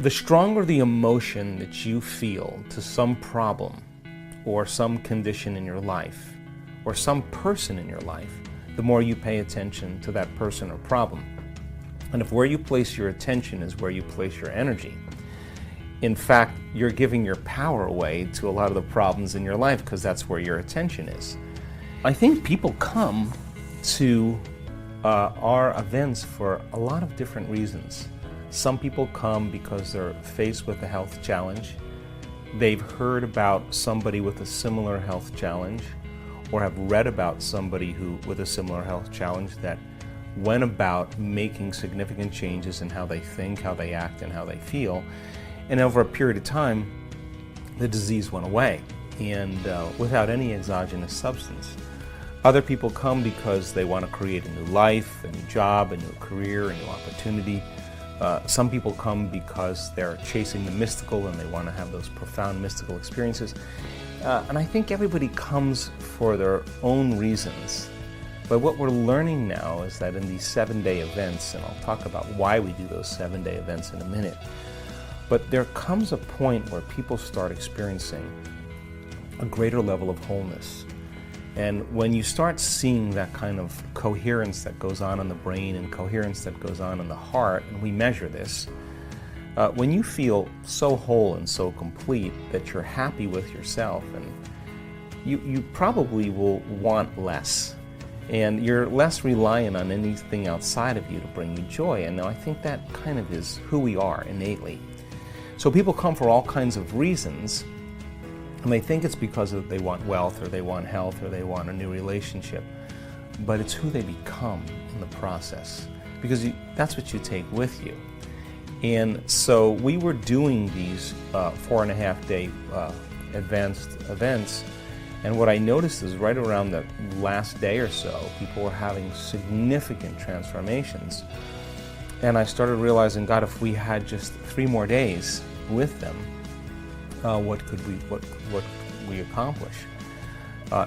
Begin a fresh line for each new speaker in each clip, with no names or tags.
The stronger the emotion that you feel to some problem or some condition in your life or some person in your life, the more you pay attention to that person or problem. And if where you place your attention is where you place your energy, in fact, you're giving your power away to a lot of the problems in your life because that's where your attention is. I think people come to our events for a lot of different reasons. Some people come because they're faced with a health challenge. They've heard about somebody with a similar health challenge or have read about somebody with a similar health challenge that went about making significant changes in how they think, how they act, and how they feel. And over a period of time, the disease went away and without any exogenous substance. Other people come because they want to create a new life, a new job, a new career, a new opportunity. Some people come because they're chasing the mystical and they want to have those profound mystical experiences. And I think everybody comes for their own reasons. But what we're learning now is that in these 7-day events, and I'll talk about why we do those 7-day events in a minute, but there comes a point where people start experiencing a greater level of wholeness. And when you start seeing that kind of coherence that goes on in the brain and coherence that goes on in the heart, and we measure this, when you feel so whole and so complete that you're happy with yourself, and you probably will want less. And you're less reliant on anything outside of you to bring you joy. And I think that kind of is who we are innately. So people come for all kinds of reasons, and they think it's because they want wealth or they want health or they want a new relationship. But it's who they become in the process, because that's what you take with you. And so we were doing these 4.5-day events, and what I noticed is right around the last day or so, people were having significant transformations. And I started realizing, God, if we had just 3 more days with them, what could we accomplish?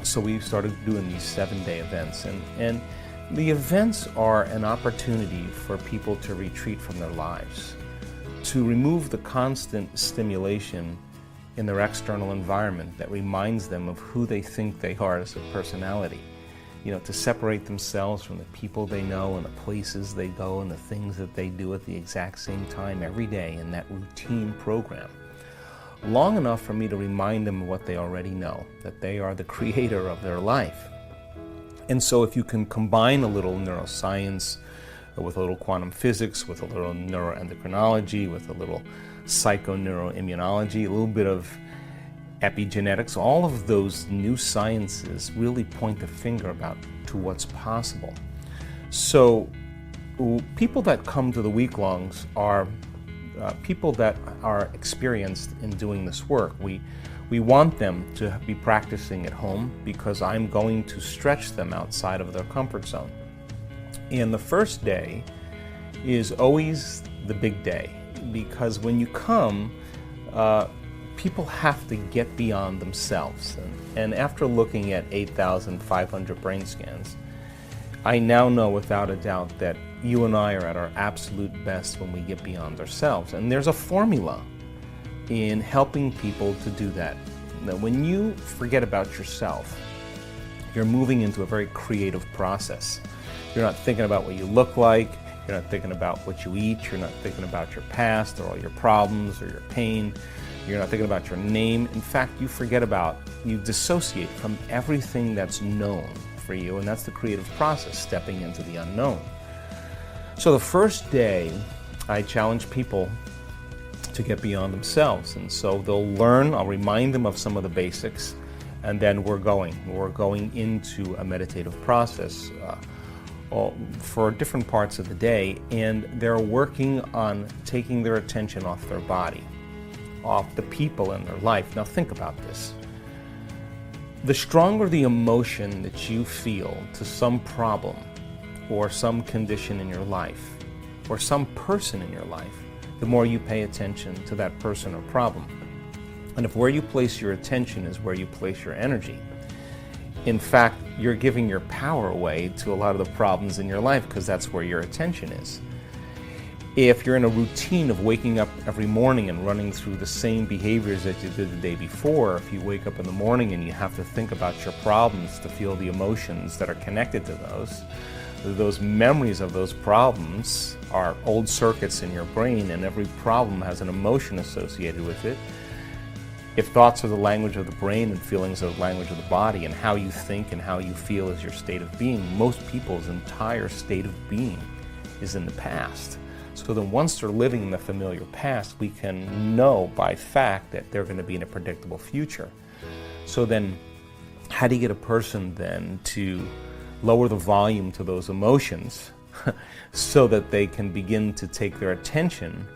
So we started doing these 7-day events, and the events are an opportunity for people to retreat from their lives, to remove the constant stimulation in their external environment that reminds them of who they think they are as a personality. To separate themselves from the people they know and the places they go and the things that they do at the exact same time every day in that routine program. Long enough for me to remind them of what they already know, that they are the creator of their life. And so if you can combine a little neuroscience with a little quantum physics, with a little neuroendocrinology, with a little psychoneuroimmunology, a little bit of epigenetics, all of those new sciences really point the finger to what's possible. So people that come to the week-longs are people that are experienced in doing this work. We want them to be practicing at home because I'm going to stretch them outside of their comfort zone. And the first day is always the big day, because when you come, people have to get beyond themselves. And after looking at 8,500 brain scans, I now know without a doubt that you and I are at our absolute best when we get beyond ourselves. And there's a formula in helping people to do that. Now, when you forget about yourself, you're moving into a very creative process. You're not thinking about what you look like, you're not thinking about what you eat, you're not thinking about your past or all your problems or your pain, you're not thinking about your name. In fact, you dissociate from everything that's known for you, and that's the creative process, stepping into the unknown. So the first day, I challenge people to get beyond themselves, and so they'll learn, I'll remind them of some of the basics, and then we're going into a meditative process for different parts of the day, and they're working on taking their attention off their body, off the people in their life. Now think about this. The stronger the emotion that you feel to some problem or some condition in your life or some person in your life, the more you pay attention to that person or problem. And if where you place your attention is where you place your energy, in fact, you're giving your power away to a lot of the problems in your life because that's where your attention is. If you're in a routine of waking up every morning and running through the same behaviors that you did the day before, if you wake up in the morning and you have to think about your problems to feel the emotions that are connected to those memories of those problems are old circuits in your brain, and every problem has an emotion associated with it. If thoughts are the language of the brain and feelings are the language of the body, and how you think and how you feel is your state of being, most people's entire state of being is in the past. So then once they're living in the familiar past, we can know by fact that they're going to be in a predictable future. So then how do you get a person then to lower the volume to those emotions so that they can begin to take their attention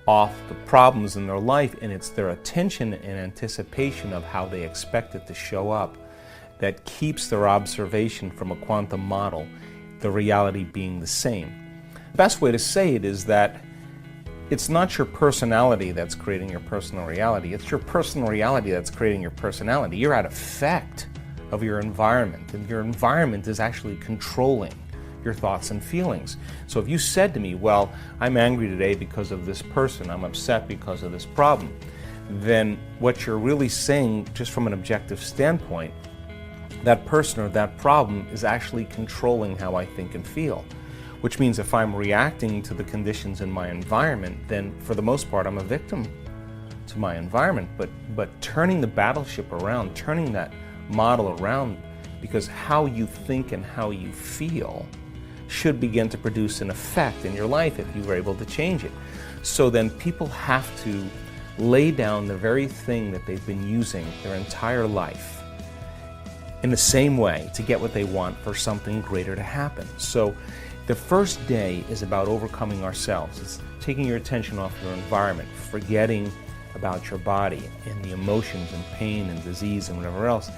off the problems in their life, and it's their attention and anticipation of how they expect it to show up that keeps their observation from a quantum model, the reality being the same. The best way to say it is that it's not your personality that's creating your personal reality, it's your personal reality that's creating your personality. You're at effect of your environment, and your environment is actually controlling your thoughts and feelings. So if you said to me, well, I'm angry today because of this person, I'm upset because of this problem, then what you're really saying, just from an objective standpoint, that person or that problem is actually controlling how I think and feel. Which means if I'm reacting to the conditions in my environment, then for the most part I'm a victim to my environment. But turning the battleship around, turning that model around, because how you think and how you feel should begin to produce an effect in your life if you were able to change it. So then people have to lay down the very thing that they've been using their entire life in the same way to get what they want for something greater to happen. So the first day is about overcoming ourselves. It's taking your attention off your environment, forgetting about your body and the emotions and pain and disease and whatever else,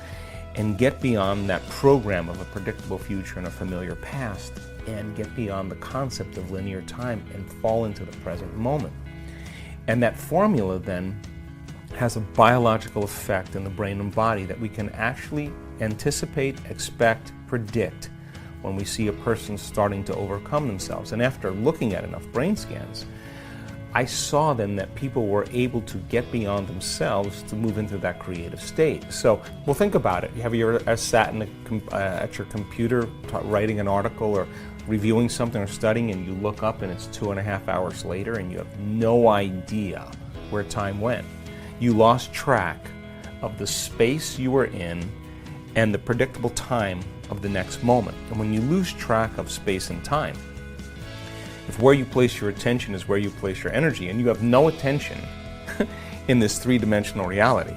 and get beyond that program of a predictable future and a familiar past, and get beyond the concept of linear time and fall into the present moment. And that formula then has a biological effect in the brain and body that we can actually anticipate, expect, predict when we see a person starting to overcome themselves. And after looking at enough brain scans, I saw then that people were able to get beyond themselves to move into that creative state. So, well, think about it. Have you ever sat at your computer writing an article or reviewing something or studying, and you look up and it's 2.5 hours later and you have no idea where time went? You lost track of the space you were in and the predictable time of the next moment. And when you lose track of space and time, if where you place your attention is where you place your energy, and you have no attention in this three-dimensional reality,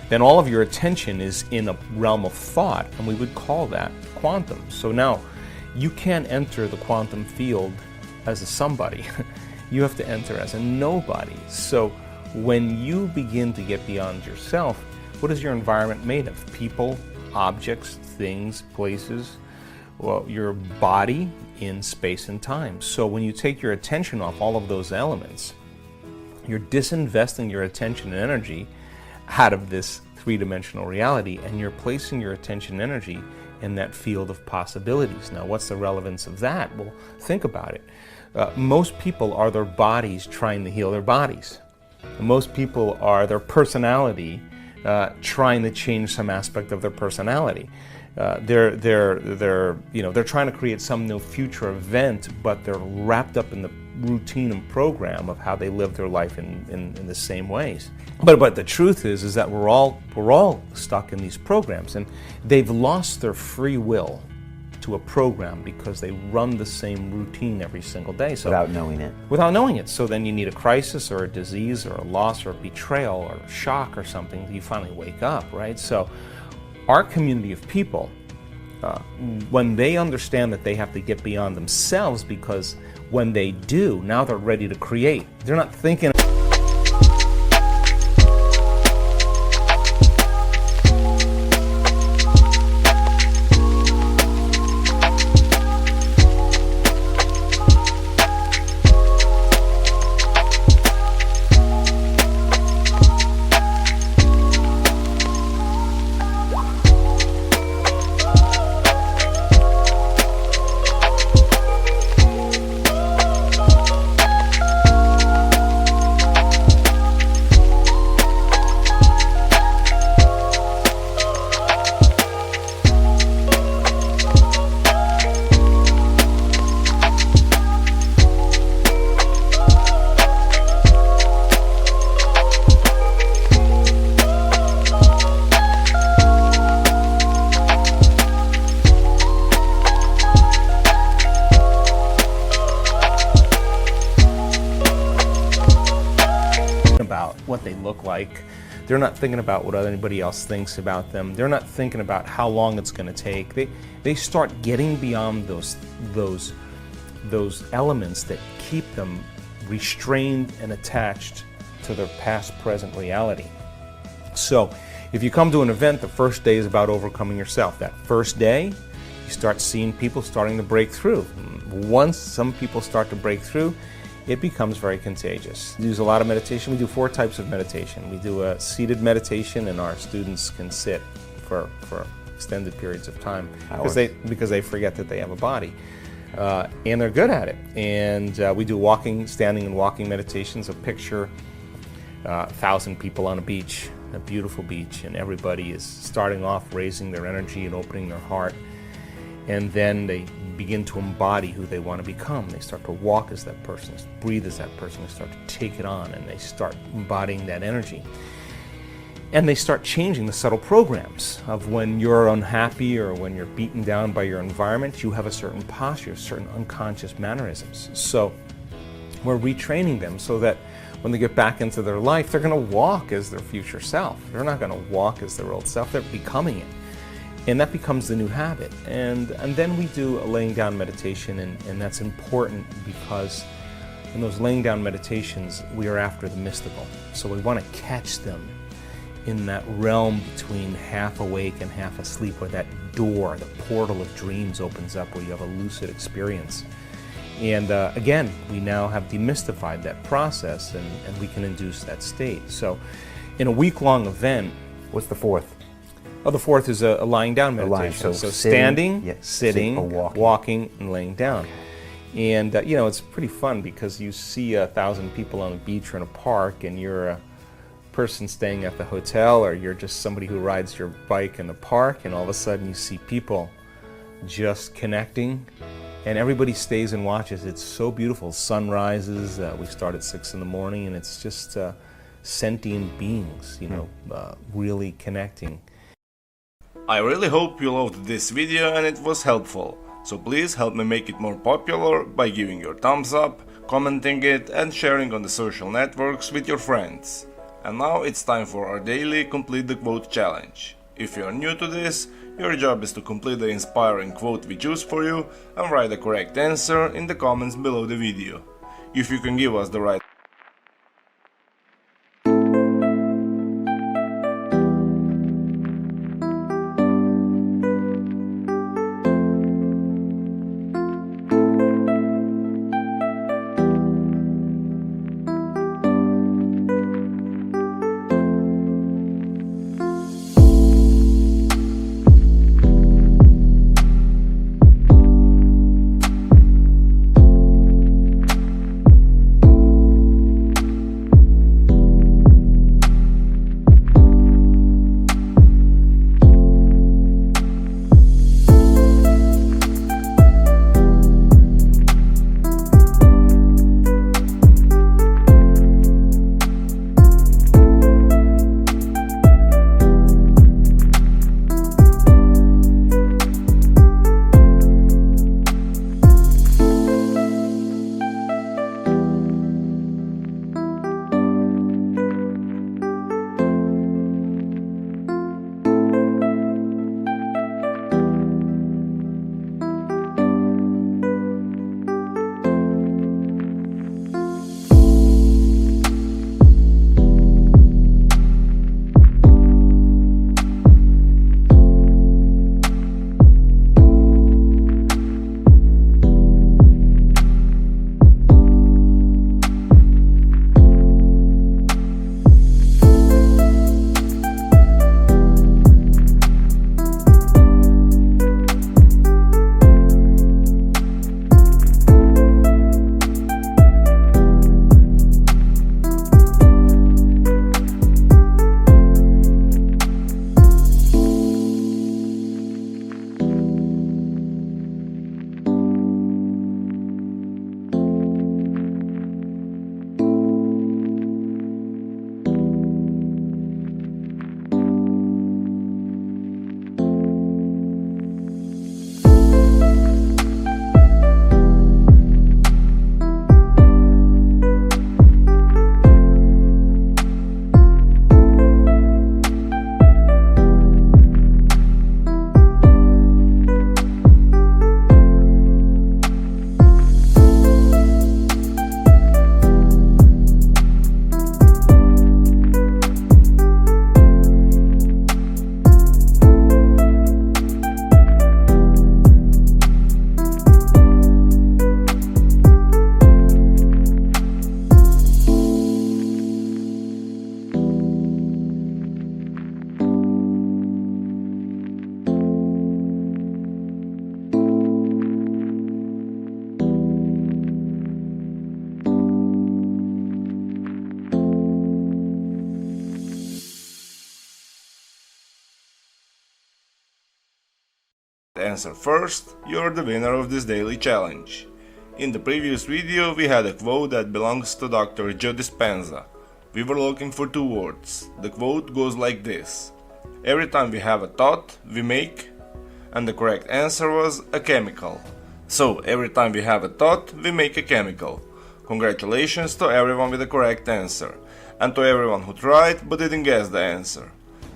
then all of your attention is in a realm of thought, and we would call that quantum. So now, you can't enter the quantum field as a somebody. You have to enter as a nobody. So when you begin to get beyond yourself, what is your environment made of? People, objects, things, places, well, your body in space and time. So when you take your attention off all of those elements, you're disinvesting your attention and energy out of this three-dimensional reality, and you're placing your attention and energy in that field of possibilities. Now, what's the relevance of that? Well, think about it. Most people are their bodies trying to heal their bodies. Most people are their personality trying to change some aspect of their personality. They're trying to create some new future event, but they're wrapped up in the routine and program of how they live their life in the same ways. But the truth is that we're all stuck in these programs, and they've lost their free will to a program because they run the same routine every single day. So
without knowing it.
Without knowing it. So then you need a crisis or a disease or a loss or a betrayal or a shock or something. You finally wake up, right? So our community of people, when they understand that they have to get beyond themselves, because when they do, now they're ready to create. They're not thinking about what they look like. They're not thinking about what anybody else thinks about them. They're not thinking about how long it's going to take. They start getting beyond those elements that keep them restrained and attached to their past, present reality. So if you come to an event, the first day is about overcoming yourself. That first day, you start seeing people starting to break through. Once some people start to break through, it becomes very contagious. We use a lot of meditation. We do 4 types of meditation. We do a seated meditation, and our students can sit for extended periods of time because they forget that they have a body. And they're good at it. And we do standing and walking meditations. So picture 1,000 people on a beach, a beautiful beach, and everybody is starting off raising their energy and opening their heart. And then they begin to embody who they want to become. They start to walk as that person, breathe as that person, they start to take it on, and they start embodying that energy. And they start changing the subtle programs of when you're unhappy or when you're beaten down by your environment, you have a certain posture, certain unconscious mannerisms. So we're retraining them so that when they get back into their life, they're going to walk as their future self. They're not going to walk as their old self, they're becoming it. And that becomes the new habit. And then we do a laying down meditation, and that's important because in those laying down meditations, we are after the mystical. So we want to catch them in that realm between half awake and half asleep, where that door, the portal of dreams opens up, where you have a lucid experience. And again, we now have demystified that process, and we can induce that state. So in a week-long event...
What's the 4th?
Oh, the 4th is a lying down meditation. So standing, sitting, walking, and laying down. And it's pretty fun because you see 1,000 people on the beach or in a park, and you're a person staying at the hotel, or you're just somebody who rides your bike in the park, and all of a sudden you see people just connecting, and everybody stays and watches. It's so beautiful. Sun rises. We start at 6 in the morning, and it's just sentient beings, really connecting.
I really hope you loved this video and it was helpful, so please help me make it more popular by giving your thumbs up, commenting it and sharing on the social networks with your friends. And now it's time for our daily Complete the Quote challenge. If you are new to this, your job is to complete the inspiring quote we choose for you and write the correct answer in the comments below the video. If you can give us the right answer first, you're the winner of this daily challenge. In the previous video we had a quote that belongs to Dr. Joe Dispenza. We were looking for two words. The quote goes like this: every time we have a thought, we make, and the correct answer was a chemical. So every time we have a thought, we make a chemical. Congratulations to everyone with the correct answer, and to everyone who tried but didn't guess the answer.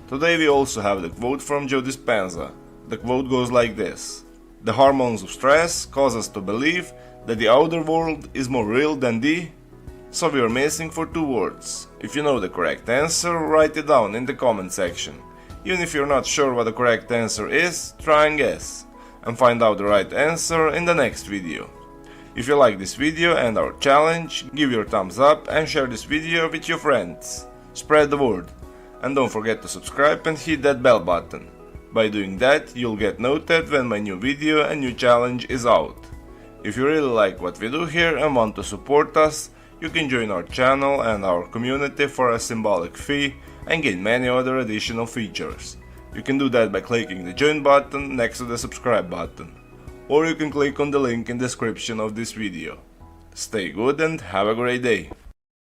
Today we also have the quote from Joe Dispenza. The quote goes like this: the hormones of stress cause us to believe that the outer world is more real than the... So we are missing for two words. If you know the correct answer, write it down in the comment section. Even if you're not sure what the correct answer is, try and guess, and find out the right answer in the next video. If you like this video and our challenge, give your thumbs up and share this video with your friends. Spread the word. And don't forget to subscribe and hit that bell button. By doing that, you'll get noted when my new video and new challenge is out. If you really like what we do here and want to support us, you can join our channel and our community for a symbolic fee and gain many other additional features. You can do that by clicking the join button next to the subscribe button, or you can click on the link in the description of this video. Stay good and have a great day.